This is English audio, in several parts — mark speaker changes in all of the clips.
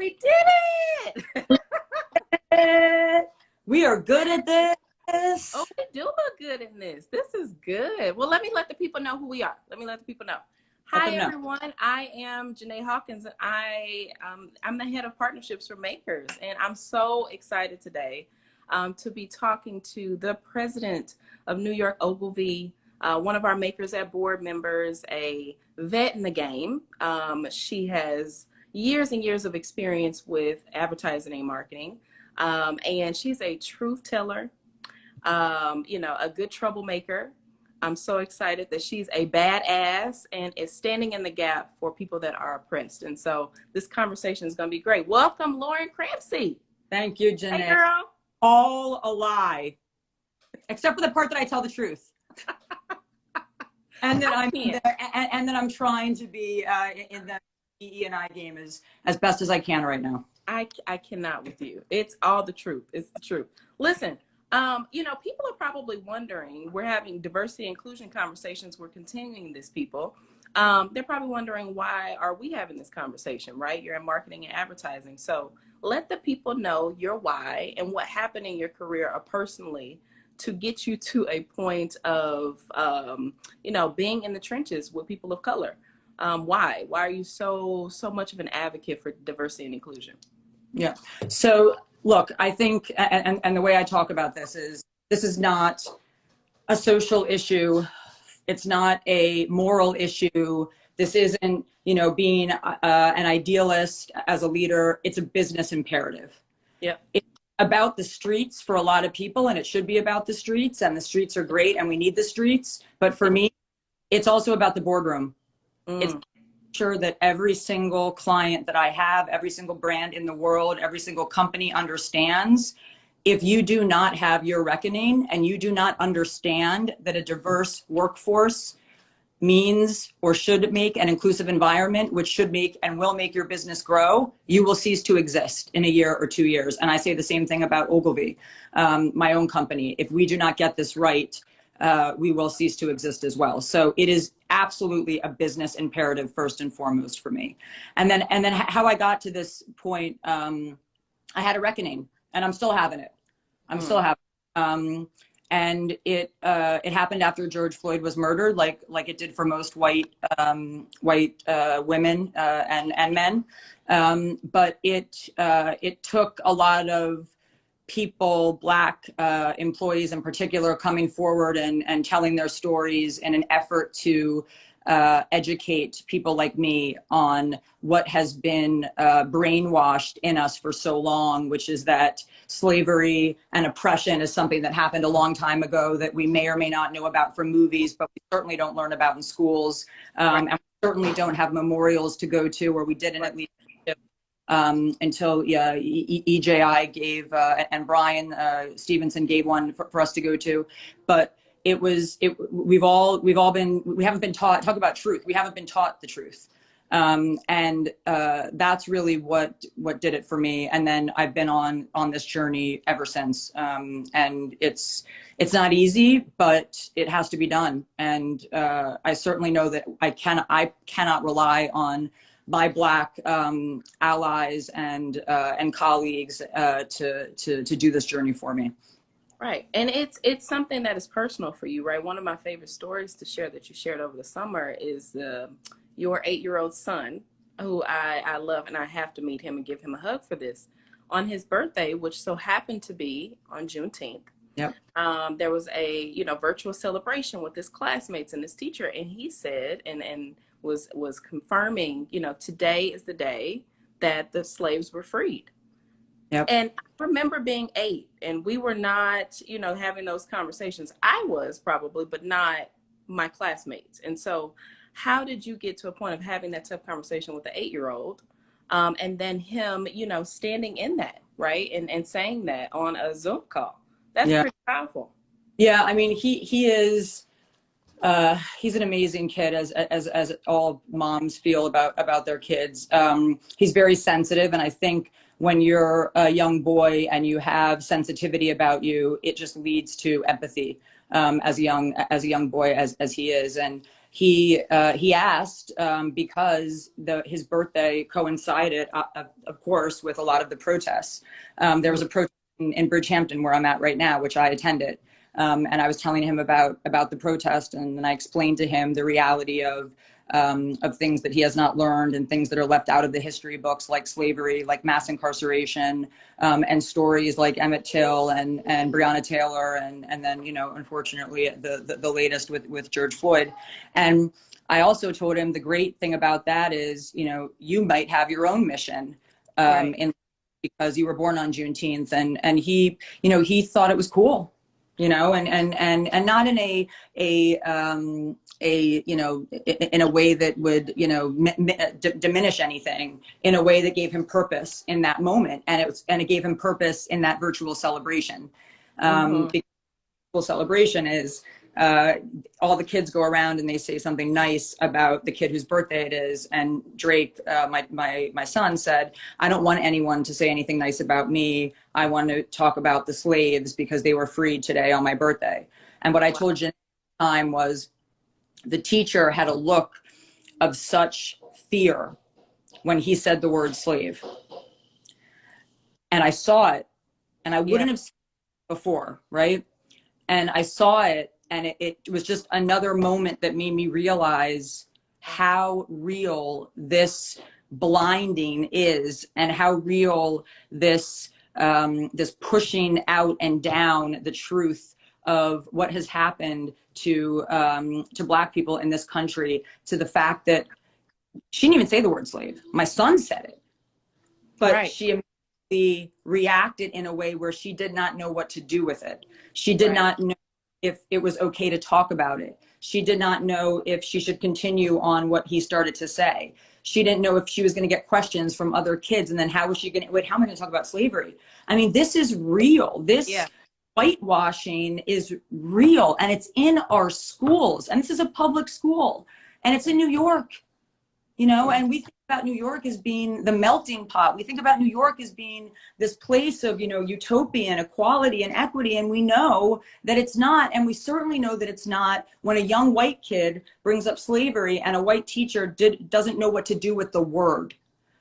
Speaker 1: we did it.
Speaker 2: We are good at this.
Speaker 1: Oh, we do look good in this. This is good. Well, let me let the people know who we are. Let me let the people know. Hi, everyone. I am Janae Hawkins, and I'm the head of partnerships for makers. And I'm so excited today to be talking to the president of New York Ogilvy, one of our makers at board members, a vet in the game. She has years and years of experience with advertising and marketing. And she's a truth teller, a good troublemaker. I'm so excited that she's a badass and is standing in the gap for people that are oppressed. And so this conversation is going to be great. Welcome, Lauren Crampsie.
Speaker 2: Thank you, Janae.
Speaker 1: Hey, girl.
Speaker 2: All a lie, except for the part that I tell the truth. And that I'm trying to be in the DE&I game as best as I can right now.
Speaker 1: I cannot with you. It's all the truth. It's the truth. Listen, people are probably wondering, we're having diversity inclusion conversations. We're continuing this, people. They're probably wondering, why are we having this conversation, right? You're in marketing and advertising. So let the people know your why and what happened in your career or personally to get you to a point of, being in the trenches with people of color. Why are you so much of an advocate for diversity and inclusion?
Speaker 2: Yeah. So look, I think, and the way I talk about this is not a social issue. It's not a moral issue. This isn't, being an idealist as a leader. It's a business imperative.
Speaker 1: Yeah.
Speaker 2: It's about the streets for a lot of people, and it should be about the streets, and the streets are great and we need the streets. But for me, it's also about the boardroom. It's sure that every single client that I have, every single brand in the world, every single company understands, if you do not have your reckoning and you do not understand that a diverse workforce means or should make an inclusive environment, which should make and will make your business grow, you will cease to exist in a year or 2 years. And I say the same thing about Ogilvy, my own company. If we do not get this right, we will cease to exist as well. So it is absolutely a business imperative first and foremost for me. And then how I got to this point, I had a reckoning, and I'm still having it. I'm still having it. And it happened after George Floyd was murdered, like it did for most white women and men. But it took a lot of people, Black employees in particular, coming forward and telling their stories in an effort to educate people like me on what has been brainwashed in us for so long, which is that slavery and oppression is something that happened a long time ago that we may or may not know about from movies, but we certainly don't learn about in schools. And we certainly don't have memorials to go to, or we didn't at least until EJI gave and Brian Stevenson gave one for us to go to. But we haven't been taught, talk about truth. We haven't been taught the truth. And that's really what did it for me. And then I've been on this journey ever since. And it's not easy, but it has to be done. And I certainly know that I cannot rely on my Black allies and colleagues to do this journey for me.
Speaker 1: Right. And it's something that is personal for you, right? One of my favorite stories to share that you shared over the summer is your 8-year-old son, who I love, and I have to meet him and give him a hug for this. On his birthday, which so happened to be on Juneteenth,
Speaker 2: yep.
Speaker 1: There was a virtual celebration with his classmates and his teacher, and he said and was confirming, today is the day that the slaves were freed.
Speaker 2: Yep.
Speaker 1: And I remember being 8, and we were not, having those conversations. I was probably, but not my classmates. And so how did you get to a point of having that tough conversation with the 8-year-old? And then him, standing in that, right? And saying that on a Zoom call. That's pretty powerful.
Speaker 2: Yeah. I mean, he is, he's an amazing kid, as all moms feel about their kids. He's very sensitive. And I think when you're a young boy and you have sensitivity about you, it just leads to empathy, as a young boy, as he is. And he asked, because his birthday coincided, of course, with a lot of the protests. There was a protest in Bridgehampton, where I'm at right now, which I attended. And I was telling him about the protest, and then I explained to him the reality of things that he has not learned, and things that are left out of the history books, like slavery, like mass incarceration, and stories like Emmett Till and Breonna Taylor, and then, you know, unfortunately the latest with George Floyd. And I also told him the great thing about that is, you know, you might have your own mission, right, because you were born on Juneteenth, and he, you know, he thought it was cool, you know, and not in a you know, in a way that would, you know, diminish anything, in a way that gave him purpose in that moment, and it gave him purpose in that virtual celebration. Because celebration is, all the kids go around and they say something nice about the kid whose birthday it is. And Drake, my son, said, I don't want anyone to say anything nice about me. I want to talk about the slaves because they were freed today on my birthday. And what I told Jen at the time was, the teacher had a look of such fear when he said the word slave. And I saw it, and I wouldn't have seen it before, right? And I saw it, and it was just another moment that made me realize how real this blinding is, and how real this this pushing out and down the truth of what has happened to Black people in this country, to the fact that she didn't even say the word slave. My son said it, but right, she immediately reacted in a way where she did not know what to do with it. She did right, not know if it was okay to talk about it. She did not know if she should continue on what he started to say. She didn't know if she was going to get questions from other kids, and then how was she going to, wait, how am I going to talk about slavery? I mean, this is real. This whitewashing is real, and it's in our schools, and this is a public school, and it's in New York, you know, and we think about New York as being the melting pot. We think about New York as being this place of, you know, utopia and equality and equity, and we know that it's not, and we certainly know that it's not when a young white kid brings up slavery and a white teacher doesn't know what to do with the word.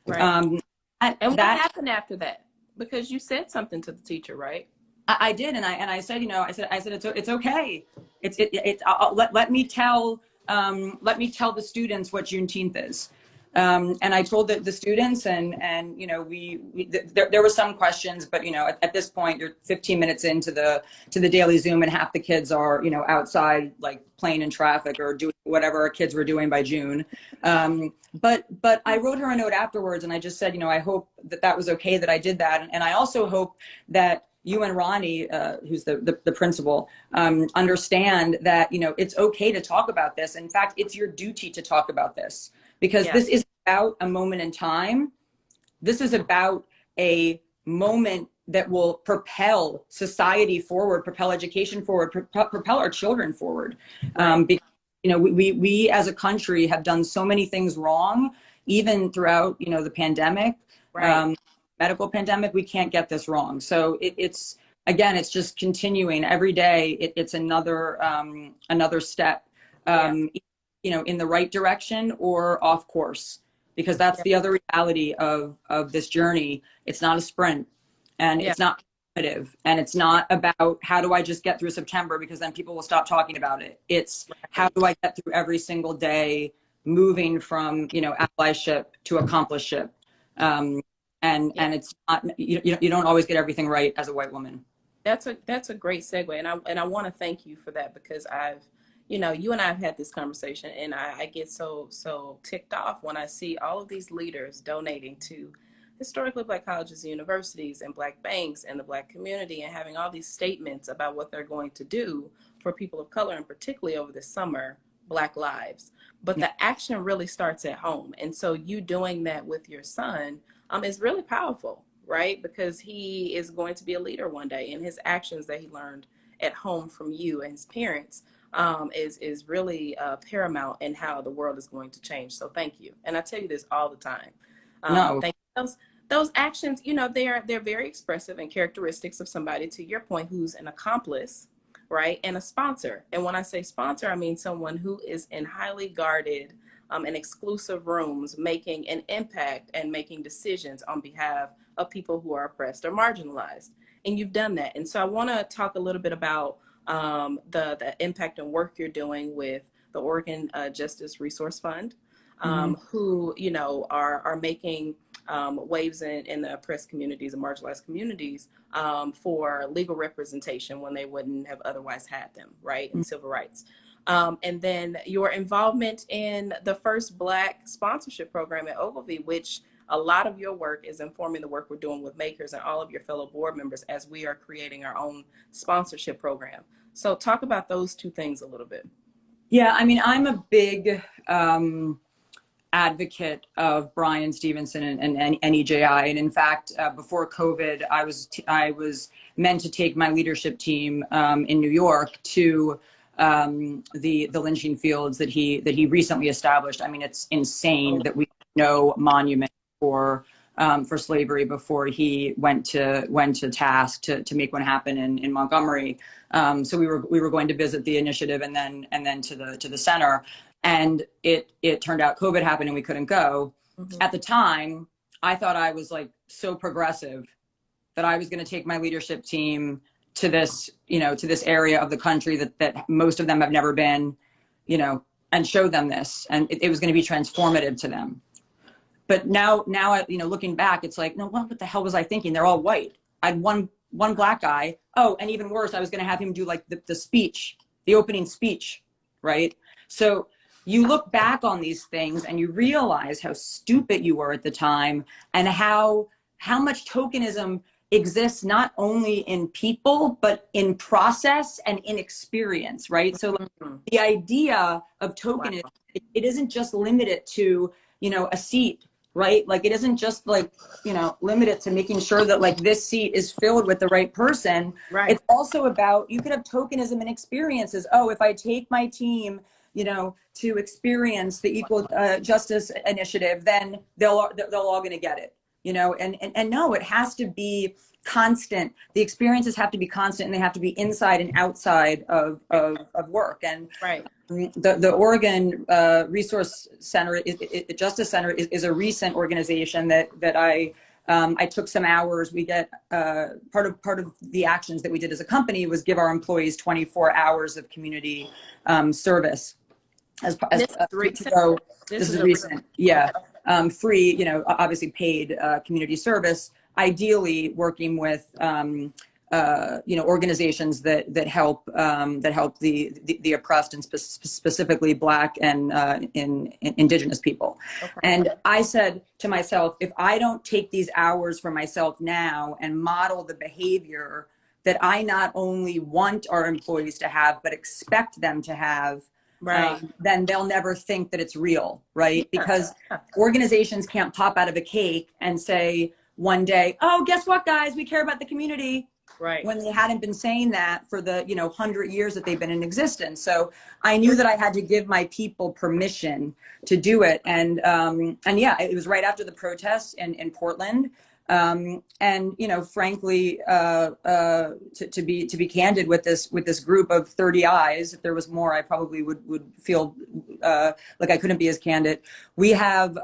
Speaker 1: Right. And what happened after that? Because you said something to the teacher, right?
Speaker 2: I did, and I said, you know, I said it's okay. Let me tell the students what Juneteenth is. And I told the students, and you know, there were some questions, but you know, at this point, you're 15 minutes into the daily Zoom, and half the kids are, you know, outside, like playing in traffic or doing whatever our kids were doing by June. But I wrote her a note afterwards, and I just said, you know, I hope that was okay that I did that, and I also hope that you and Ronnie, who's the principal, understand that, you know, it's okay to talk about this. In fact, it's your duty to talk about this, because this is about a moment in time. This is about a moment that will propel society forward, propel education forward, propel our children forward. Because, you know, we as a country have done so many things wrong, even throughout, you know, the pandemic. Right. Medical pandemic, we can't get this wrong. So it's again, it's just continuing every day. It's another step, you know, in the right direction or off course, because that's the other reality of this journey. It's not a sprint, and it's not competitive, and it's not about how do I just get through September, because then people will stop talking about it. It's how do I get through every single day, moving from, you know, allyship to accomplishship. And it's not, you don't always get everything right as a white woman.
Speaker 1: That's a great segue, and I want to thank you for that, because you know, you and I have had this conversation, and I get so ticked off when I see all of these leaders donating to historically Black colleges and universities and Black banks and the Black community, and having all these statements about what they're going to do for people of color, and particularly over the summer, Black lives. But the action really starts at home, and so you doing that with your son is really powerful, right? Because he is going to be a leader one day, and his actions that he learned at home from you and his parents is really paramount in how the world is going to change. So thank you. And I tell you this all the time. Thank you. Those actions, you know, they're very expressive and characteristics of somebody, to your point, who's an accomplice right? And a sponsor. And when I say sponsor, I mean someone who is in highly guarded and exclusive rooms making an impact and making decisions on behalf of people who are oppressed or marginalized. And you've done that. And so I want to talk a little bit about the impact and work you're doing with the Oregon Justice Resource Fund, who, you know, are making waves in the oppressed communities and marginalized communities for legal representation when they wouldn't have otherwise had them, right, in civil rights. And then your involvement in the first Black sponsorship program at Ogilvy, which a lot of your work is informing the work we're doing with makers and all of your fellow board members as we are creating our own sponsorship program. So talk about those two things a little bit.
Speaker 2: Yeah, I mean, I'm a big advocate of Brian Stevenson and NEJI. And in fact, before COVID, I was meant to take my leadership team in New York to the lynching fields that he recently established. I mean, it's insane that we have no monument for slavery before he went to task to make one happen in Montgomery. So we were going to visit the initiative and then to the center, and it turned out COVID happened and we couldn't go. At the time, I thought I was like so progressive that I was going to take my leadership team to this, you know, to this area of the country that most of them have never been, you know, and show them this, and it was going to be transformative to them. But now, you know, looking back, it's like, no, what the hell was I thinking? They're all white. I had one Black guy. Oh, and even worse, I was going to have him do like the speech, the opening speech, right? So you look back on these things and you realize how stupid you were at the time, and how much tokenism exists not only in people, but in process and in experience, right? So the idea of tokenism, it isn't just limited to, you know, a seat, right? Like, it isn't just like, you know, limited to making sure that like this seat is filled with the right person. Right. It's also about, you could have tokenism and experiences. Oh, if I take my team, you know, to experience the Equal Justice Initiative, then they'll all gonna get it, you know, and no, it has to be constant. The experiences have to be constant, and they have to be inside and outside of work. And
Speaker 1: right.
Speaker 2: The Oregon Resource Center, Justice Center, is a recent organization that I took some hours. We get part of the actions that we did as a company was give our employees 24 hours of community service. This is recent, yeah. Free, you know, obviously paid community service. Ideally, working with you know, organizations that help the oppressed, and specifically Black and Indigenous people. Okay. And I said to myself, if I don't take these hours for myself now and model the behavior that I not only want our employees to have, but expect them to have, right, then they'll never think that it's real, right? Because organizations can't pop out of a cake and say one day, oh, guess what, guys, we care about the community. Right. When they hadn't been saying that for the, you know, 100 years that they've been in existence. So I knew that I had to give my people permission to do it. And yeah, it was right after the protests in Portland. And, you know, frankly, to be candid with this group of 30 eyes, if there was more, I probably would feel like I couldn't be as candid. We have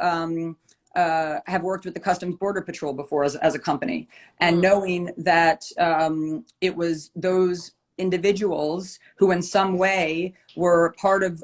Speaker 2: worked with the Customs Border Patrol before as a company, and knowing that it was those individuals who in some way were part of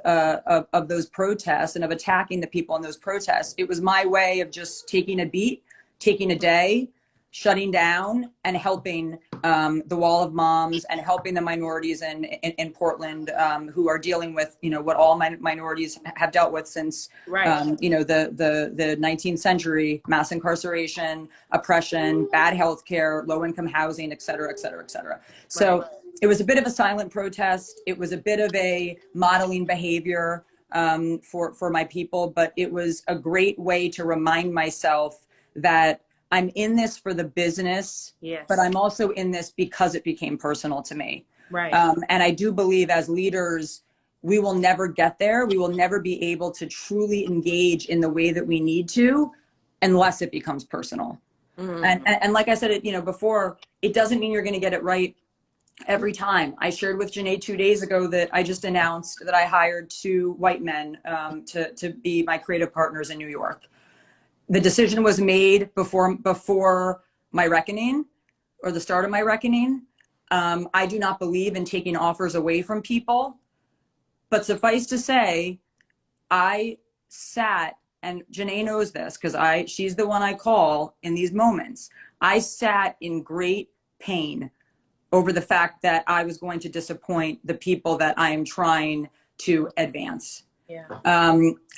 Speaker 2: those protests and of attacking the people in those protests, it was my way of just taking a beat, taking a day, shutting down, and helping the Wall of Moms and helping the minorities in Portland who are dealing with, you know, what all minorities have dealt with since, you know, the 19th century: mass incarceration, oppression, bad health care, low-income housing, et cetera, et cetera, et cetera. So it was a bit of a silent protest. It was a bit of a modeling behavior for my people, but it was a great way to remind myself that I'm in this for the business, yes, but I'm also in this because it became personal to me. Right. And I do believe as leaders, we will never get there. We will never be able to truly engage in the way that we need to unless it becomes personal. And like I said, you know, before, it doesn't mean you're going to get it right every time. I shared with Janae 2 days ago that I just announced that I hired 2 white men to be my creative partners in New York. The decision was made before my reckoning, or the start of my reckoning. I do not believe in taking offers away from people, but suffice to say, I sat, and Janae knows this because she's the one I call in these moments. I sat in great pain over the fact that I was going to disappoint the people that I am trying to advance.
Speaker 1: Yeah.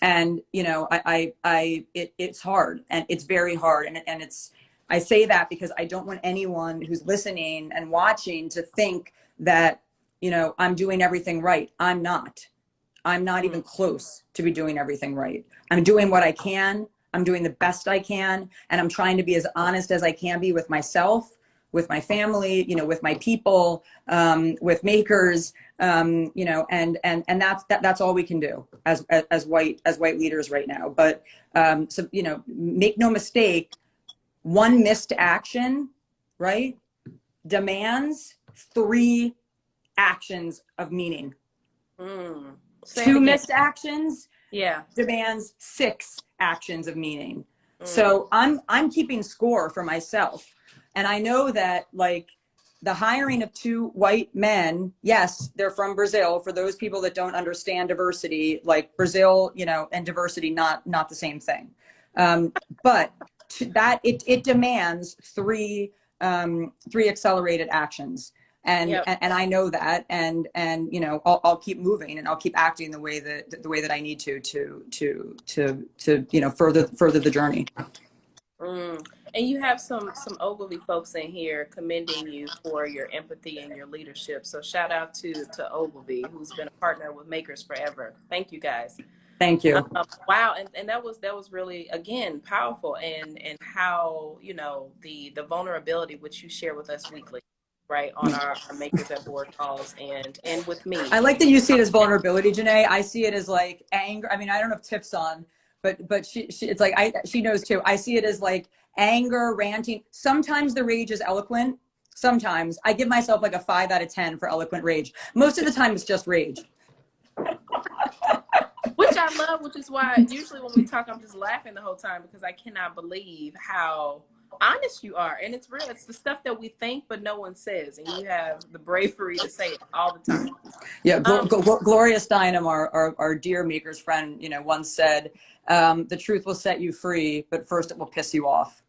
Speaker 2: And you know, it's hard, and it's very hard. And I say that because I don't want anyone who's listening and watching to think that, you know, I'm doing everything right. I'm not even close to be doing everything right. I'm doing what I can. I'm doing the best I can. And I'm trying to be as honest as I can be with myself, with my family, you know, with my people, with makers, you know, and that's all we can do as white leaders right now. But so, you know, make no mistake, one missed action, right, demands 3 actions of meaning. 2 missed actions, demands 6 actions of meaning. So I'm keeping score for myself. And I know that, like, the hiring of 2 white men, yes, they're from Brazil. For those people that don't understand diversity, like Brazil, you know, and diversity, not the same thing. But that it demands 3 accelerated actions. And I know that, and you know, I'll keep moving, and I'll keep acting the way that I need to you know, further the journey.
Speaker 1: And you have some Ogilvy folks in here commending you for your empathy and your leadership. So shout out to Ogilvy, who's been a partner with Makers forever. Thank you, guys.
Speaker 2: Thank you.
Speaker 1: Wow, and that was really, again, powerful, and how, you know, the vulnerability which you share with us weekly, right, on our Makers at Board calls, and with me.
Speaker 2: I like that you see it as vulnerability, Janae. I see it as like anger. I mean, I don't know if Tiff's on, but she it's like she knows too. I see it as like anger, ranting. Sometimes the rage is eloquent. Sometimes I give myself like a 5 out of 10 for eloquent rage. Most of the time it's just rage.
Speaker 1: Which I love, which is why usually when we talk, I'm just laughing the whole time, because I cannot believe how honest you are. And it's real. It's the stuff that we think, but no one says. And you have the bravery to say it all the time.
Speaker 2: Yeah. Gloria Steinem, our dear Makers friend, you know, once said, the truth will set you free, but first it will piss you off.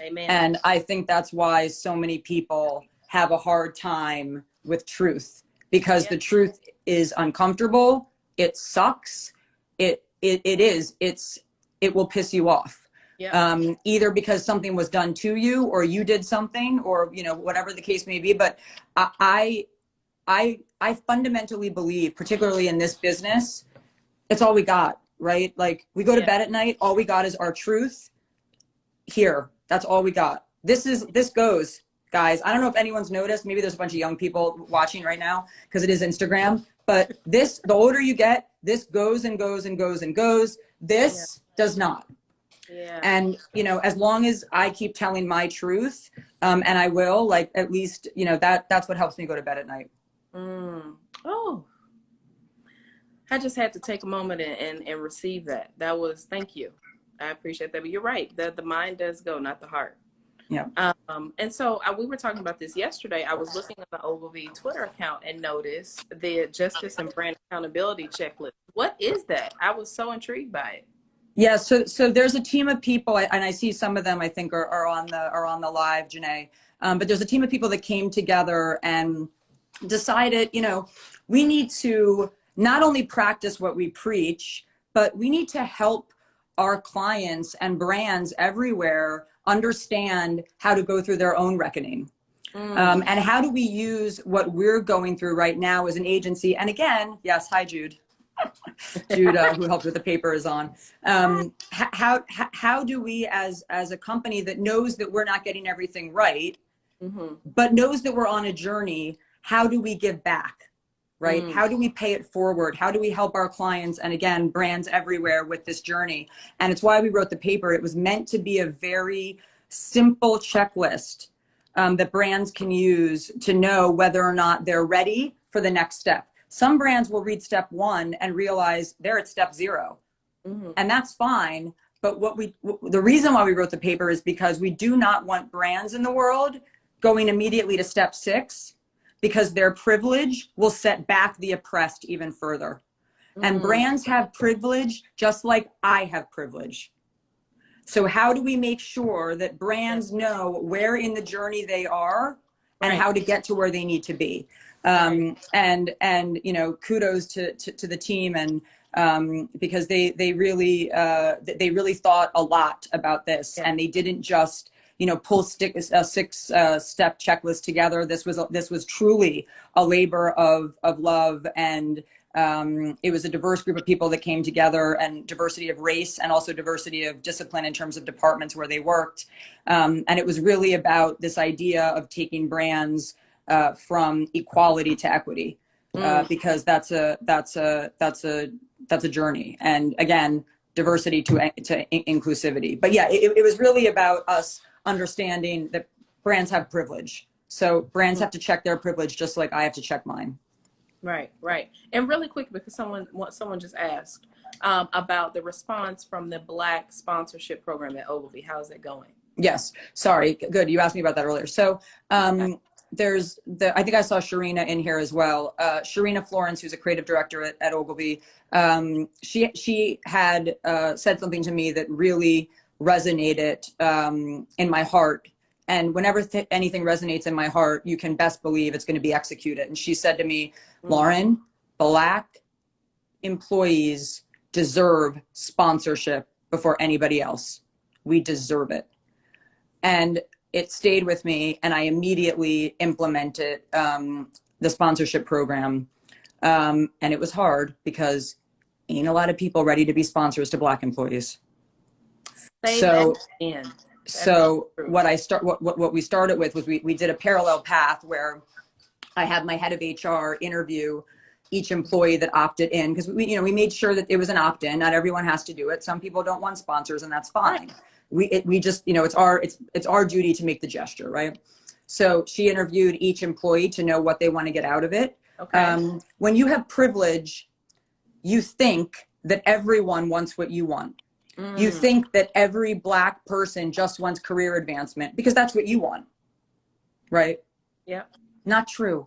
Speaker 1: Amen.
Speaker 2: And I think that's why so many people have a hard time with truth, because the truth is uncomfortable. It sucks. It will piss you off. Either because something was done to you, or you did something, or, you know, whatever the case may be. But I fundamentally believe, particularly in this business, it's all we got, right? Like, we go to bed at night, all we got is our truth here. That's all we got. This goes, guys. I don't know if anyone's noticed. Maybe there's a bunch of young people watching right now because it is Instagram. But the older you get, this goes and goes and goes and goes. This does not.
Speaker 1: Yeah.
Speaker 2: And, you know, as long as I keep telling my truth, and I will, like, at least, you know, that's what helps me go to bed at night.
Speaker 1: Oh, I just had to take a moment and receive that. That was, thank you. I appreciate that. But you're right. The mind does go, not the heart.
Speaker 2: Yeah.
Speaker 1: And so we were talking about this yesterday. I was looking at the Ogilvy Twitter account and noticed the Justice and Brand Accountability Checklist. What is that? I was so intrigued by it.
Speaker 2: Yeah. So there's a team of people, and I see some of them, I think, are on the live, Janae. But there's a team of people that came together and decided, you know, we need to not only practice what we preach, but we need to help our clients and brands everywhere understand how to go through their own reckoning. And how do we use what we're going through right now as an agency? And again, yes, hi, Jude. Jude, who helped with the paper, is on. How do we, as a company that knows that we're not getting everything right, but knows that we're on a journey, how do we give back? Right? How do we pay it forward? How do we help our clients, and again, brands everywhere, with this journey? And it's why we wrote the paper. It was meant to be a very simple checklist that brands can use to know whether or not they're ready for the next step. Some brands will read step 1 and realize they're at step 0. And that's fine. But the reason why we wrote the paper is because we do not want brands in the world going immediately to step 6, because their privilege will set back the oppressed even further. And brands have privilege just like I have privilege. So how do we make sure that brands know where in the journey they are and how to get to where they need to be? And you know, kudos to the team, and because they really thought a lot about this, and they didn't just, you know, pull a 6-step checklist together. This was truly a labor of love, and it was a diverse group of people that came together, and diversity of race, and also diversity of discipline in terms of departments where they worked. And it was really about this idea of taking brands from equality to equity, because that's a journey. And again, diversity to inclusivity. But yeah, it was really about us understanding that brands have privilege. So brands have to check their privilege just like I have to check mine.
Speaker 1: Right, right. And really quick, because someone just asked about the response from the Black sponsorship program at Ogilvy. How's that going?
Speaker 2: Yes. Sorry. Good. You asked me about that earlier. So there's I think I saw Sharina in here as well. Sharina Florence, who's a creative director at Ogilvy. She had said something to me that really resonated in my heart. And whenever anything resonates in my heart, you can best believe it's going to be executed. And she said to me, Lauren, Black employees deserve sponsorship before anybody else. We deserve it. And it stayed with me, and I immediately implemented the sponsorship program. And it was hard because ain't a lot of people ready to be sponsors to Black employees. So what we started with was we did a parallel path where I had my head of HR interview each employee that opted in, because we made sure that it was an opt-in. Not everyone has to do it. Some people don't want sponsors, and that's fine. We just, it's our duty to make the gesture, right? So she interviewed each employee to know what they want to get out of it. Okay. When you have privilege, you think that everyone wants what you want. You think that every Black person just wants career advancement because that's what you want, right?
Speaker 1: Yeah.
Speaker 2: Not true.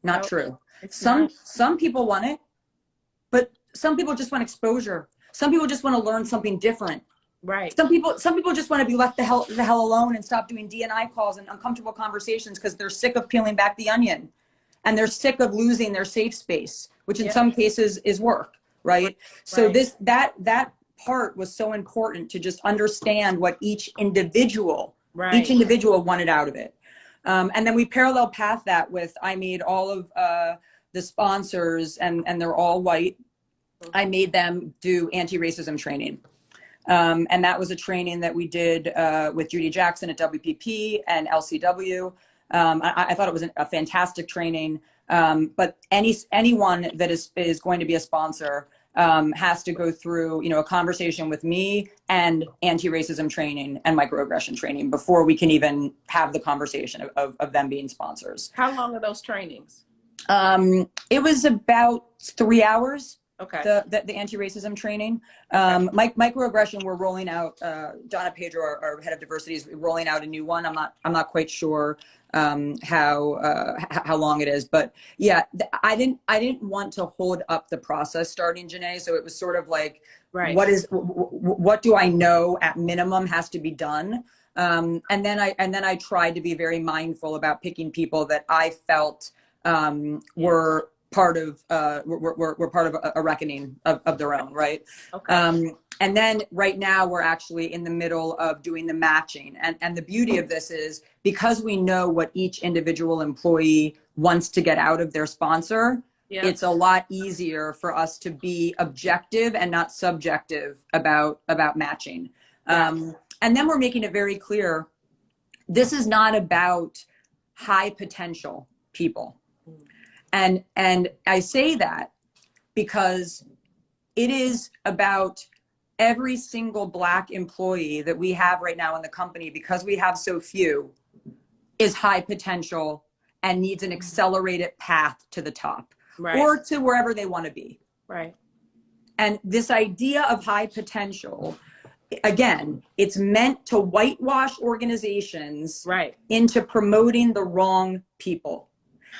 Speaker 2: Not true. Some people want it, but some people just want exposure. Some people just want to learn something different.
Speaker 1: Right.
Speaker 2: Some people just want to be left the hell alone and stop doing DE&I calls and uncomfortable conversations because they're sick of peeling back the onion, and they're sick of losing their safe space, which in some cases is work, right? So that part was so important, to just understand what each individual wanted out of it. And then we parallel path that with, I made all of the sponsors, and they're all white. I made them do anti-racism training. And that was a training that we did with Judy Jackson at WPP and LCW. I thought it was a fantastic training. But anyone that is going to be a sponsor has to go through, a conversation with me and anti-racism training and microaggression training before we can even have the conversation of them being sponsors.
Speaker 1: How long are those trainings?
Speaker 2: It was about 3 hours.
Speaker 1: Okay.
Speaker 2: The anti-racism training. Microaggression, we're rolling out, Donna Pedro, our head of diversity, is rolling out a new one. I'm not quite sure how long it is, but yeah, I didn't want to hold up the process starting, Janae. So it was sort of like, what do I know at minimum has to be done? And then I tried to be very mindful about picking people that I felt were part of we're part of a reckoning of their own, right? Okay. And then right now we're actually in the middle of doing the matching, and the beauty of this is, because we know what each individual employee wants to get out of their sponsor, it's a lot easier for us to be objective and not subjective about matching. And then we're making it very clear, this is not about high potential people. And I say that because it is about every single Black employee that we have right now in the company. Because we have so few, is high potential and needs an accelerated path to the top,
Speaker 1: right,
Speaker 2: or to wherever they want to be.
Speaker 1: right.
Speaker 2: And this idea of high potential, again, it's meant to whitewash organizations
Speaker 1: Right.
Speaker 2: into promoting the wrong people.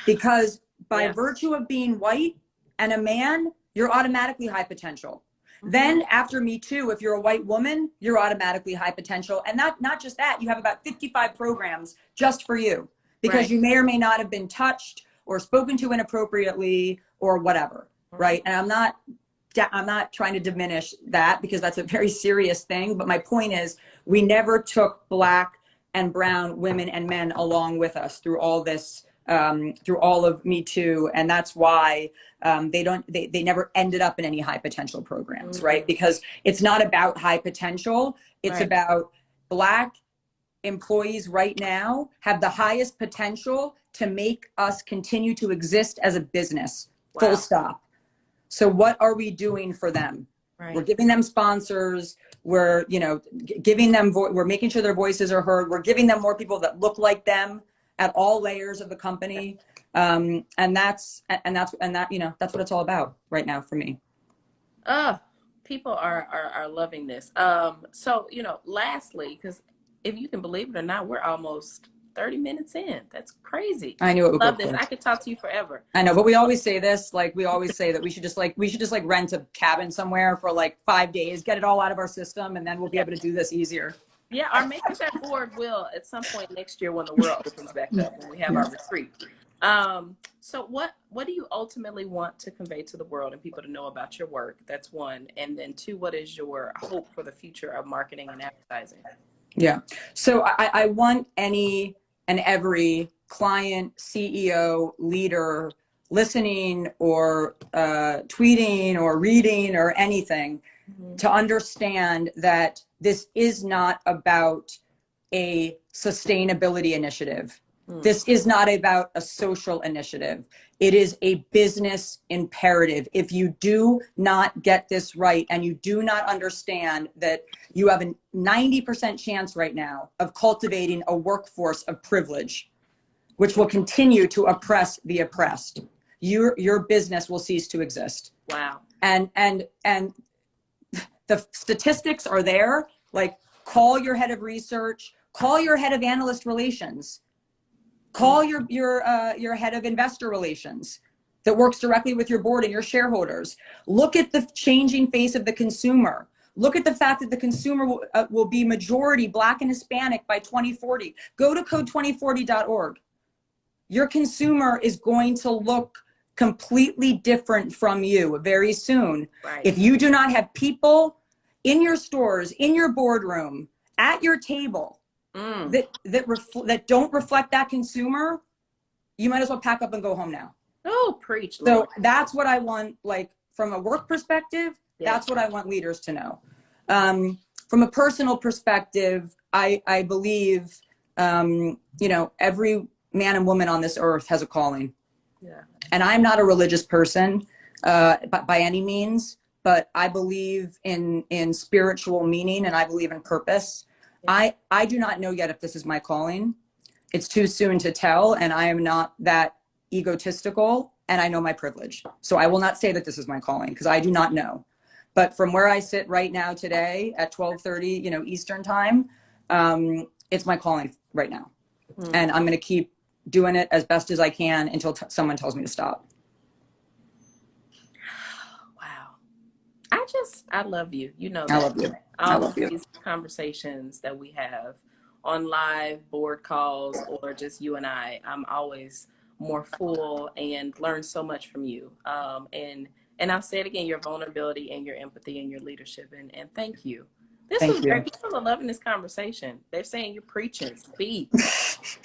Speaker 2: Because by
Speaker 1: Yeah.
Speaker 2: virtue of being white and a man, you're automatically high potential. Then after Me Too, if you're a white woman, you're automatically high potential. And not just that, you have about 55 programs just for you, because
Speaker 1: Right.
Speaker 2: you may or may not have been touched or spoken to inappropriately or whatever, right? And I'm not trying to diminish that, because that's a very serious thing. But my point is, we never took Black and brown women and men along with us through all this, through all of Me Too. And that's why they never ended up in any high potential programs, right? Because it's not about high potential. It's about Black employees right now have the highest potential to make us continue to exist as a business, full stop. So what are we doing for them? We're giving them sponsors. We're, giving them, we're making sure their voices are heard. We're giving them more people that look like them at all layers of the company. And that's what it's all about right now for me.
Speaker 1: People are loving this. So, lastly, because if you can believe it or not, we're almost 30 minutes in. That's crazy.
Speaker 2: I knew it would
Speaker 1: love
Speaker 2: go
Speaker 1: this.
Speaker 2: quick.
Speaker 1: I could talk to you forever.
Speaker 2: I know, but we always say this, we always say that we should just rent a cabin somewhere for 5 days, get it all out of our system, and then we'll be able to do this easier.
Speaker 1: Yeah, our Makers at Board will at some point next year when the world opens back up, when we have our retreat. So what do you ultimately want to convey to the world and people to know about your work? That's one. And then two, what is your hope for the future of marketing and advertising?
Speaker 2: Yeah. So I want any and every client, CEO, leader listening or tweeting or reading or anything to understand that this is not about a sustainability initiative. This is not about a social initiative. It is a business imperative. If you do not get this right and you do not understand that you have a 90% chance right now of cultivating a workforce of privilege, which will continue to oppress the oppressed, your business will cease to exist.
Speaker 1: Wow.
Speaker 2: And the statistics are there. Call your head of research, call your head of analyst relations, call your head of investor relations that works directly with your board and your shareholders. Look at the changing face of the consumer. Look at the fact that the consumer will be majority Black and Hispanic by 2040. Go to code2040.org. Your consumer is going to look completely different from you very soon. If you do not have people in your stores, in your boardroom, at your table that don't reflect that consumer, you might as well pack up and go home now.
Speaker 1: Oh, preach, Lord.
Speaker 2: So that's what I want, from a work perspective, that's what I want leaders to know. From a personal perspective, I believe, every man and woman on this earth has a calling.
Speaker 1: Yeah.
Speaker 2: And I'm not a religious person by any means, but I believe in spiritual meaning and I believe in purpose. Yeah. I do not know yet if this is my calling. It's too soon to tell, and I am not that egotistical, and I know my privilege. So I will not say that this is my calling because I do not know. But from where I sit right now today at 12:30, Eastern time, it's my calling right now. And I'm going to keep doing it as best as I can until someone tells me to stop.
Speaker 1: Wow. I love you. You know that.
Speaker 2: I love you.
Speaker 1: All of these conversations that we have on live board calls or just you and I'm always more full and learn so much from you. And I'll say it again, your vulnerability and your empathy and your leadership. And thank you. This was great. People are loving this conversation. They're saying you're preaching, speak.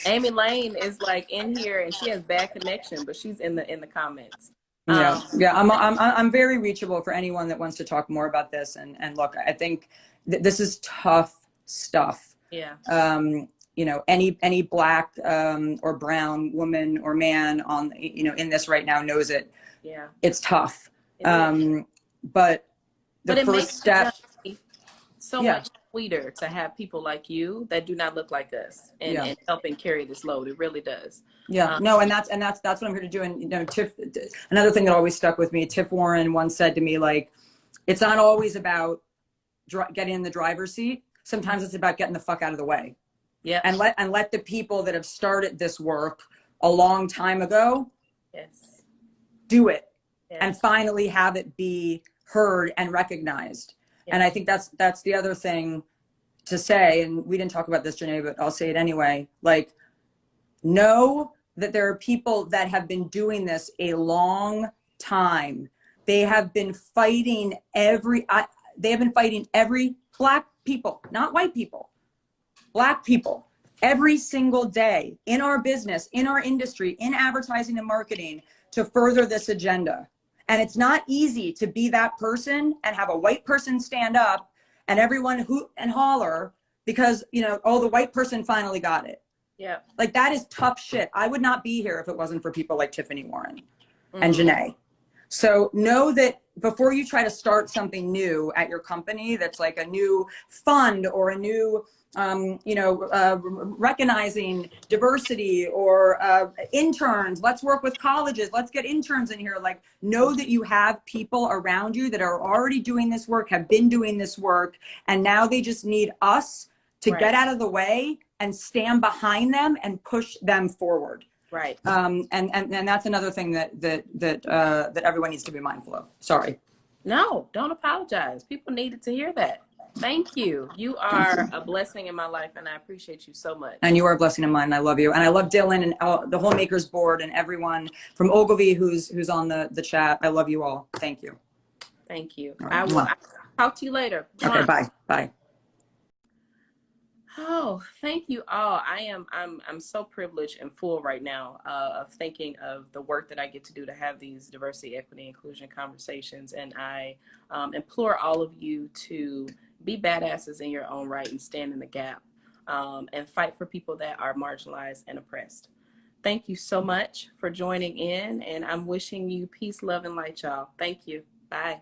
Speaker 1: Amy Lane is in here and she has bad connection, but she's in the comments.
Speaker 2: I'm very reachable for anyone that wants to talk more about this. And look, I think this is tough stuff.
Speaker 1: Yeah.
Speaker 2: Any Black or brown woman or man on in this right now knows it.
Speaker 1: Yeah.
Speaker 2: It's tough. But the first step.
Speaker 1: So much sweeter to have people like you that do not look like us and helping carry this load. It really does.
Speaker 2: Yeah, no, and that's what I'm here to do. And, you know, Tiff, another thing that always stuck with me, Tiff Warren once said to me, like, it's not always about getting in the driver's seat. Sometimes it's about getting the fuck out of the way.
Speaker 1: Yeah.
Speaker 2: And let the people that have started this work a long time ago, do it, and finally have it be heard and recognized. And I think that's the other thing to say, and we didn't talk about this, Janae, but I'll say it anyway. Like, know that there are people that have been doing this a long time. They have been fighting every Black people, not white people, Black people, every single day in our business, in our industry, in advertising and marketing to further this agenda. And it's not easy to be that person and have a white person stand up and everyone hoot and holler because, you know, oh, the white person finally got it. Yeah. Like, that is tough shit. I would not be here if it wasn't for people like Tiffany Warren and Janae. So know that before you try to start something new at your company, that's like a new fund or a new, recognizing diversity or interns, let's work with colleges, let's get interns in here. Like, know that you have people around you that are already doing this work, have been doing this work, and now they just need us to get out of the way and stand behind them and push them forward. Right. And that's another thing that everyone needs to be mindful of. Sorry. No, don't apologize. People needed to hear that. Thank you. You are a blessing in my life, and I appreciate you so much. And you are a blessing in mine, and I love you. And I love Dylan and the whole Makers Board and everyone from Ogilvy who's on the chat. I love you all. Thank you. Thank you. Right. I will talk to you later. Okay, bye. Bye. Oh, thank you all. I'm so privileged and full right now of thinking of the work that I get to do to have these diversity, equity, inclusion conversations. And I implore all of you to be badasses in your own right and stand in the gap and fight for people that are marginalized and oppressed. Thank you so much for joining in, and I'm wishing you peace, love, and light, y'all. Thank you. Bye.